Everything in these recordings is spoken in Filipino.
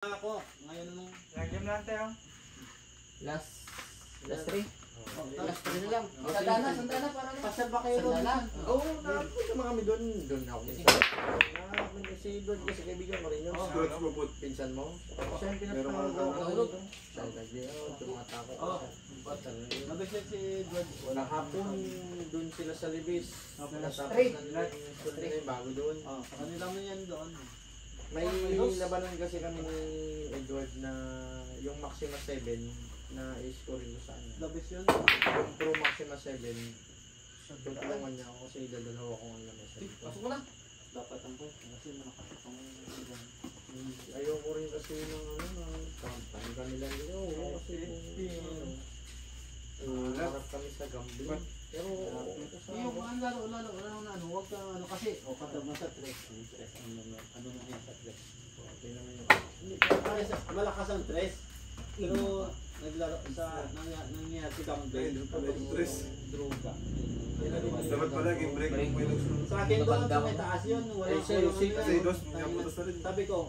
Ako, ngayon nung... Lagyan lang tayo. Last 3. Last 3 na lang. Sandana para na. Pasal ba kayo doon? Oo, nakapunta naman kami doon. Doon ako minsan. Nakapunta si Edward kasi kaibigan mo rin yun. Pinsan mo. Siya yung pinapahulog. Siya yung nagdiyaw, tumatako. Nag-set si Edward. Nakapon doon sila sa Libis. Natapos Straight. na nila yung bago doon. Sa kanila mo yan doon. May labanan kasi kami ni Edward na yung Maxima 7 na i-score mo sa ano. The best yun. Yung Pro Maxima 7, tutulungan niya ako kasi dadalawa ko ang lamesa. Pasok mo na. Dapat ang po. Kasi malakasok ang Ayoko rin kasi ng kampanya kanila nila. Kasi harap kami sa gambling. Pero yung mga laro na huwag ka kasi katag mo sa stress. Ano na yan sa stress. okay naman yun. Malakas ang stress. Pero naglaro sa nangyayari si gambling. Droga. Dapat pala yung break mo yung Sa akin doon sa may taas yun. Sabi ko,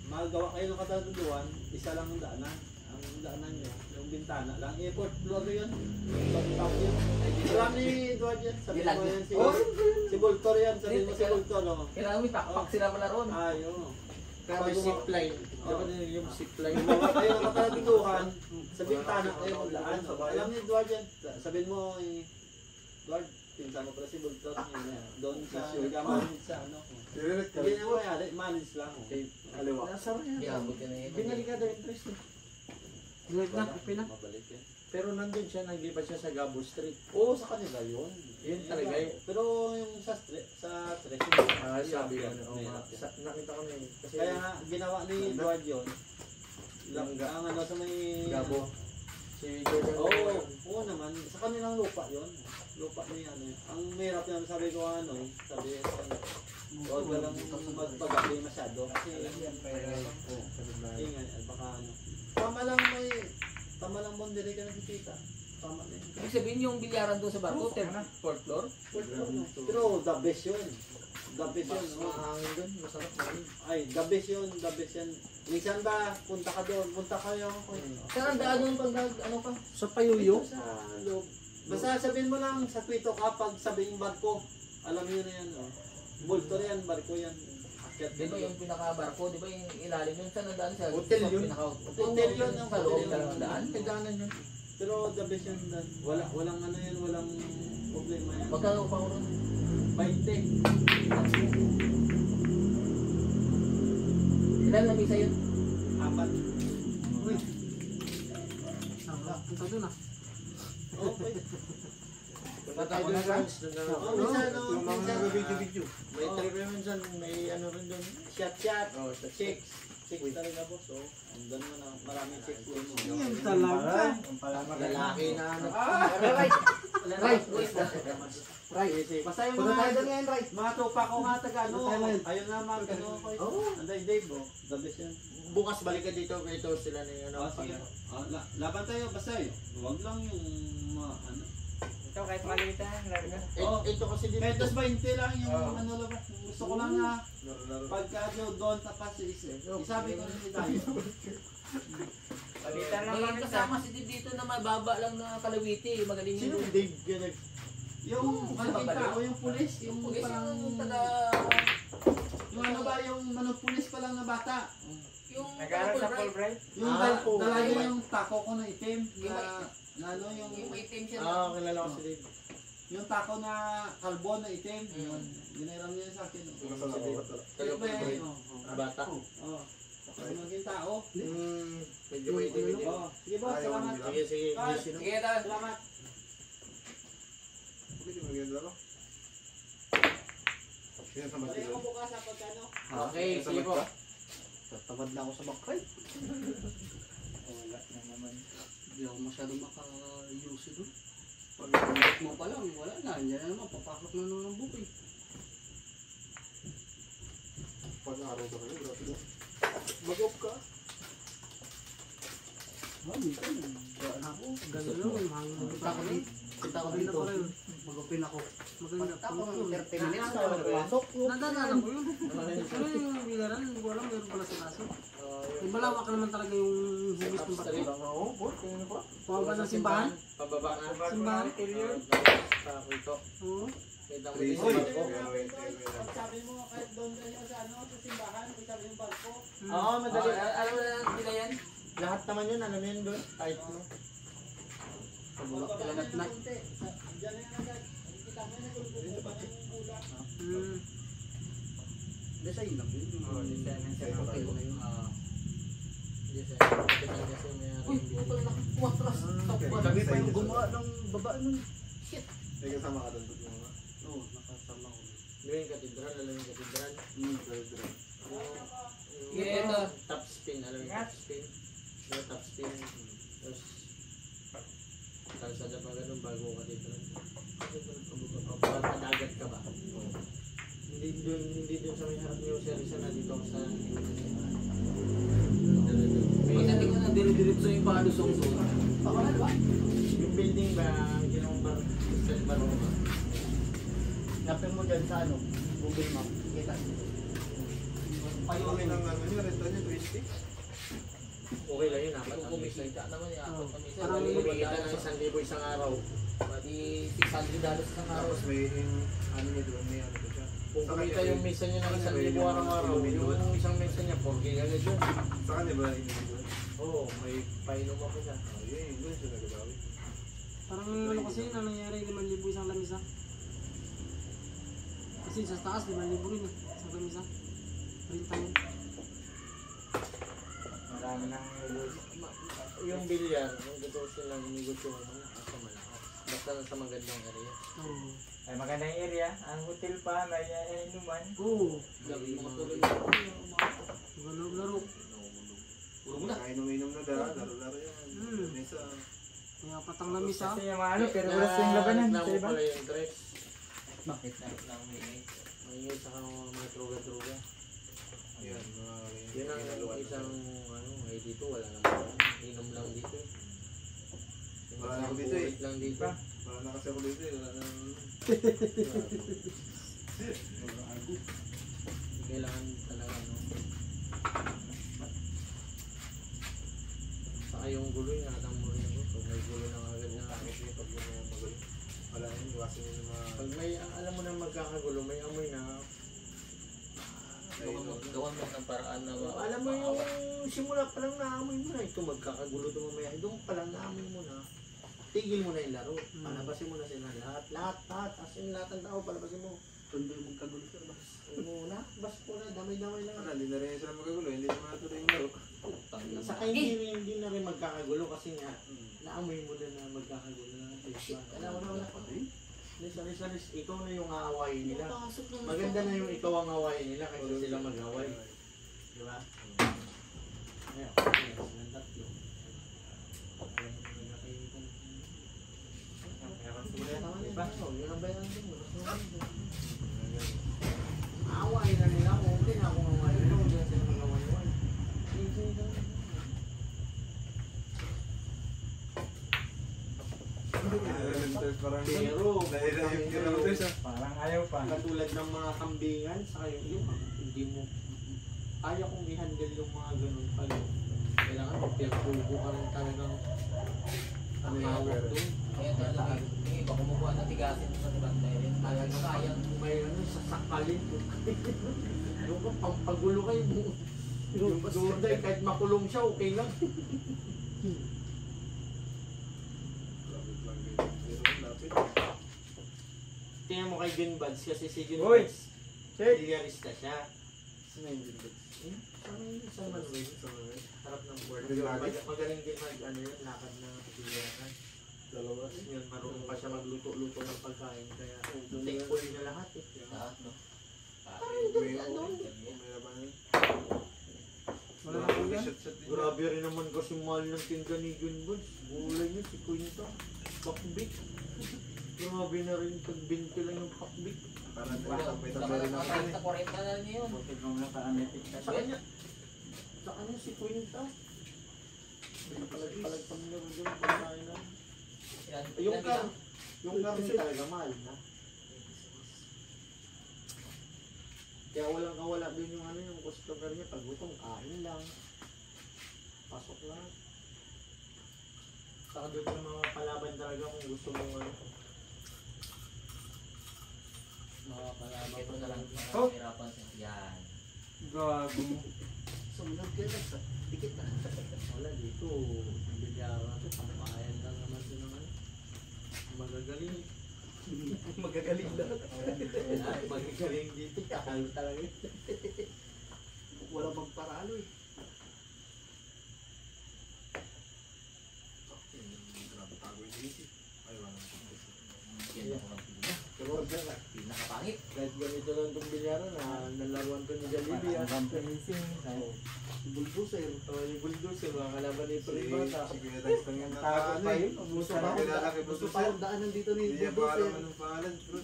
magawa kayo ng kataluduan, isa lang ang daanan. Ang daanan nyo, yung bintana lang. Airport floor yun. Pag-top yun. Alam ni Edward yan. Sabi ko yan si Voltor yan. Sabi mo si Voltor. Kailangan mo itakpak sila pala ron. Ayun. Pero zipline. Dapat yung zipline. Magawa kayo ng kataluduan, sa bintana kayo magdaan. Alam ni Edward yan. Sabihin mo, Edward, pinsan mo pala si Voltor. Doon sa manage sa ano. Hindi na mayari, manage lang. Nasara yan. Iabot ka na yun. Binalik ka dahil interest eh. Mabalik yan. Pero nandun siya, naglipat siya sa Gabo Street. Oo, sa kanila yun. Yun talaga yun. Pero yung sa stress, Sabi ko, mahirap yan. nakita ko na yun. Kasi Kaya nga, ginawa ni Edward yun. Ang ano sa may... Gabo. Si Jordan. Oo naman. Sa kanilang lupa yun. Lupa niya ano. Ang mahirap yan, sabi ko ano eh. Sabi ko, huwag ka lang magpagabi masyado. Kasi, baka ano. Tama lang mo, hindi ka nakikita. Tama na yun. Ibig sabihin yung bilyaran doon sa barko, 4th floor. Pero the best yun. The best yun. Mahangin doon, masarap mahangin. Ay, the best yun. The best yun. Minsan ba, punta ka doon. Punta kayo. Saan ang daan doon pag ano pa? Sa Payuyo? Sa loob. Basta sabihin mo lang sa Twito kapag sabing barko. Alam niyo na yan. Bulto yan, barko yan. Di ba yung pinaka-barko, di ba yung ilalim yun? Saan ang daan siya? Hotel yun. Hotel yun. Sa loob ka lang ang daan? Pagdaanan yun. Pero the best yun. Walang ano yan, walang problema yan. Magkano pa ko ron? 20. Ilan na visa yun? 4. Uy. Punta doon ah. Oh, pwede. Punta tayo doon guys. Yung mga video. May trip naman dyan, may ano rin doon. Shot. Chicks. Chicks talaga po. So, andun mo na maraming chicks doon. Yan talaga. Lalaki na ano. Right. Basta yung mga tropa ko nga taga ano. Ayun nga mga ano. Anday Dave. The best yan. Bukas balik ka dito, ito sila na yun. Sige. Laban tayo basta eh. Huwag lang yung ano. Ito kahit maliit na, larga. Ito kasi dito. Metos 20 lang yung ano lang. Gusto ko lang na pagka doon tapas isabi ko rin tayo. Palitan lang May kami kasama si Dave dito na mababa lang na kalawiti. Magaling Sino yun. Dave Ganag? Yung makikita o yung pulis, yung Pulis parang yung taga... yung ano ba yung pulis pa lang na bata. Yung nag-aaral sa Fulbright. Yung dalaga yung tako ko na itim na ano yung may team siya. Kilala ko si Dave. yung tako na kalbo na itim. Yun. Ginairam niya sa akin. Tayo pa yun. Bata. Oo. Kasi maging tao. Medyo may itim. Sige boss, salamat. Sige. Sige, tara. Salamat. Balik ako bukas sa pagkano. Okay, sige po. Tatamad na ako sa bakay. Wala na naman. Hindi ako masyado maka-use doon. Pag mo pa lang, wala na. Hindi na naman, papakot na naman ng buko eh. Pag-araw ba kayo? Mag-off ka? Minsan, wala ako. Gano'n lang, punta ko dito. Punta ko dito. Mag-upin ako. Maganda. Tapos, 30 minutes na ako nagpasok. Nadanalan ko yun. Ano yung Taligaran, hindi ko alam, meron pala sa kaso. Yung malawak naman talaga yung hugis ng barko. Oo, po, tingnan po. Pumaba ng simbahan. Pababa na. Simbahan. Ito. Oo. Kita mo Three, din six. yung barko. Pag sabi mo kahit doon kayo sa ano, sa simbahan, pag sabi yung barko. Oo, madali. Alam mo na nila yan? Lahat naman yun, alam mo yun doon. Kahit mo. Pagbaba Kailangan na na. ng konti. Diyan na yan agad. Kita mo na yung bubaba na yung ulan. Hmm. Hindi sa ilang yun. Okay na yun. Hindi sa kasi may Uy, putol na. Umatras. Kami pa yung gumawa ng baba nun. May kasama ka doon mo nga. Oo, nakasama ko. Gawing katedral, alam yung katedral. Dala. Yeah, ito. Top spin, alam yung top spin. Yung top spin. Tapos, kalsada pa ganun bago katedral. Padagat ka ba? Hindi dun sa may harap niyo, sir. Isa na dito ako sa Pagdating ko na, dire-diretso yung palusong doon. Pakala ba? Yung building ba, ginawang bar, Crystal Bar ba? Napin mo dyan sa ano, Google Map. Kita. Kami ng ano niya, renta niya 20. Okay lang yun, apat Kung ang misa. kumikita naman yan. Oo. Parang kumikita ng 1,000 isang araw. Pwede $600 isang araw. Tapos may ano niya doon, may ano siya. Kung kumita yung misa niya ng 1,000 araw-araw, yung isang misa niya, 4K agad yun. Sa kanya ba hindi doon? Oo, may painom ako siya. Yun, doon siya nagagawi. Parang ano kasi na nangyari, 5,000 isang lamisa. Kasi sa taas, 5,000 rin eh. Isang lamisa. Renta yun. Marami nang yung bilyar, kung gusto silang negosyo mo, nasa malakas. Basta nasa magandang area. Oo. Ay magandang area, ang hotel pa, may inuman. Oo. Gabi mga tuloy. Laro-laro. Puro mo na. Kainom-inom na laro-laro yan. Hmm. Mesa. Kaya patang lamisa. Kasi yung mga ano, pero wala yung labanan sa Namo iba. pala yung dress. Bakit na umiingay? May sa mga droga-droga. Yan, mga Yun ang isang ano, ay dito wala nang inom lang dito. Wala lang dito eh. Lang dito. Wala na kasi ako dito eh. Wala na. Kailangan talaga no. Saka yung gulo yung natang mo rin ako. Pag may gulo na agad na Bakit yung pag yun yung magulo? Wala yun, iwasan yun yung mga... pag may alam mo na magkakagulo, may amoy na. Gawan mo ng paraan na Alam mo yung simula pa lang naamoy mo na ito magkakagulo ito mamaya. Doon pa lang naamoy mo na. Tigil mo na yung laro. Palabasin mo na sila lahat. As in lahat ng tao, palabasin mo. Tundo yung magkagulo sir. Muna, bas po na, damay-damay lang. Hindi na rin sila magagulo, hindi na matuloy yung laro. Saka hindi na rin magkakagulo kasi nga, naamoy mo na na magkakagulo na. Alam mo na, Liz, ikaw na yung aawayin nila. Maganda na yung ikaw ang aawayin nila kaysa sila mag-away. Di ba? Ngayon, silang tatlo. Tama na yun, yun ang bayan din. Aawayin na nila, okay na akong aawayin nila, huwag na sila mag-away-away. Parang Pero, dahil yung kilometers ah. Parang ayaw pa. katulad ng mga kambingan, saka yung hindi mo, kaya kong i-handle yung mga ganun pala. Kailangan magpirtubo ka rin talagang ang hawak doon. Kaya talaga, yung iba kumukuha na tigasin sa bantay rin. Talaga kaya. May ano, sasakalin mo. Yung ka, pampagulo kayo mo. Yung basuday, kahit makulong siya, okay lang. Lapit lang din. Pero lapit. Tingnan mo kay Gunbads kasi si Uy! Gunbads, Check! bilyarista siya. Sino yung dito? Sa Manuel, harap ng board. Naglalagay? Magaling din mag, ano yun, lakad na bilyaran. Dalawa. Yun, marunong pa siya magluto-luto ng pagkain, kaya thankful niya lahat eh. Lahat, no? May labanan. Wala na ako yan. Shot-shot din. Grabe rin naman kasi mahal ng tinda ni Gunbads. Gulay niya, si Quinta. Pakbik. Grabe na rin, pag-20 lang yung pakbik. Parang may tambay rin ako dun eh. Sa 40 na rin yun. Bakit mo na ka-ametik ka? Sa kanya, si Quinta. Palag-palag niya rin yung pagkain na. Yan. Yung Yan, kar, yung karne talaga mahal na. Kaya walang kawala doon yung ano yung customer niya. Pag gutom, kain lang. Pasok lang. Saka doon ko ng mga palaban talaga kung gusto mong ano. Makakalaman Ito ko na lang. Oh! Hirapan siya. Yan. Gago. Sumunod ka lang sa dikit na. Wala dito. Ang bilyara ito. Pampayan lang naman ito naman. Magagaling. Magagaling lang. Magagaling dito. Kakalo talaga. Wala magparalo eh. Grabe tago yung isip. Ay, wala. Yan ang mga pila. Pero wag lang. Pinakapangit. Kahit ganito lang itong bilyara na nalaruan ko ni Jollibee. Oo. Bulldozer. Yung bulldozer, mga kalaban ni Si Pribata. Kuya Dice lang yung Tago nakakano pa eh. yun. Gusto Parang pa kilala kay Gusto Bulldozer. pa yung daanan dito ni Hindi niya pa alam Bulldozer. anong pangalan, bro.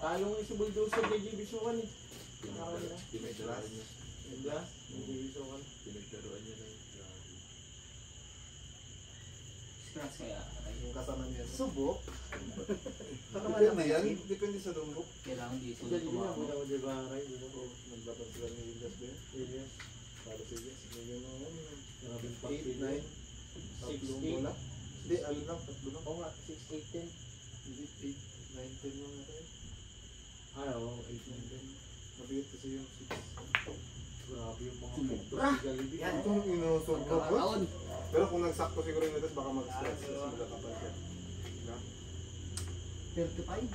Talo nga si bulldozer kay JB Sukan eh. Pinakaroon na. Pinagdaroan niya. Diba? Yung JB Sukan. Pinagdaroan niya na yun. Scratch kaya. Yung kasama niya. Subok. Depende yan. Depende sa lumbok. Kailangan di Si Jollibee na, tumama. buta ko diba, Ray? Diba? Naglaban sila ni Elias ba yun? Elias. Para sa Elias. Yung Maraming 8, 9. pakpili. Tatlong 6-8. bola. Hindi, ano lang, tatlo lang. Oo nga, 6-8-10. Hindi, 8, 9, 10 lang natin. Ah, oo, 8-9-10. Mabigat kasi yung 6. Grabe yung mga Sumubra. si Jollibee. Yan. Itong inusobra ko. Pagkakataon. Pero kung nagsakto siguro yung natas, baka mag-stress. Kasi magkakapal siya. Diba? 35.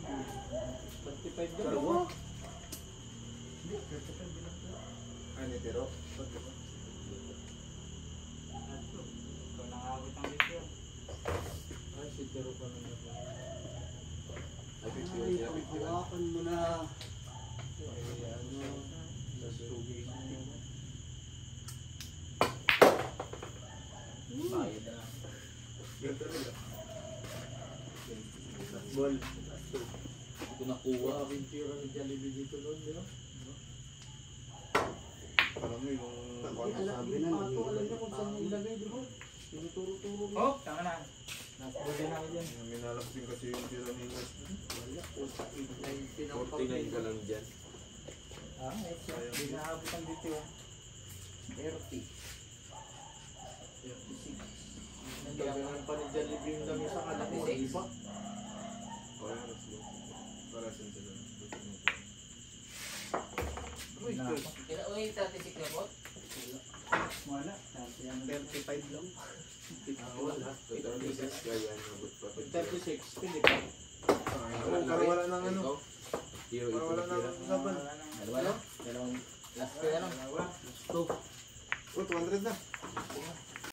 35 na Dalawa. ba? Hindi, 35 bilang ko. Ay, nitiro. Ikaw nakawit ang video. Ay, si Tero pa naman. Ay, Ay, paghawakan mo na. Ay, ano, nasugi na yun. Bayad na. Ganda nila. Ball. Hindi ko nakuha. Grabe yung tira ni Jollibee dito doon, di ba? Alam mo yung... Alam niyo, Pato, alam niyo kung saan ilagay, di ba? Tinuturo-turo mo. Oh, tama na. Nasa na ako dyan. Minalap din kasi yung tira ni Elias. Wala, 49 ang 49 ka lang dyan. Ah, hindi nakabot ang video. 30. 36. Nagaganan pa ni Jollibee yung dami sa kanak mo, di ba? Okay, let's go. Para saan sila? Uy, Na. Kailan uy, 36 na po? Wala. Tapos yan. 35 lang. Wala. 36 kaya nabot pa. 36, pwede ka. Para wala nang ano. Para wala nang laban. Dalawa lang. Dalawang last kaya lang. Oh, 200 na.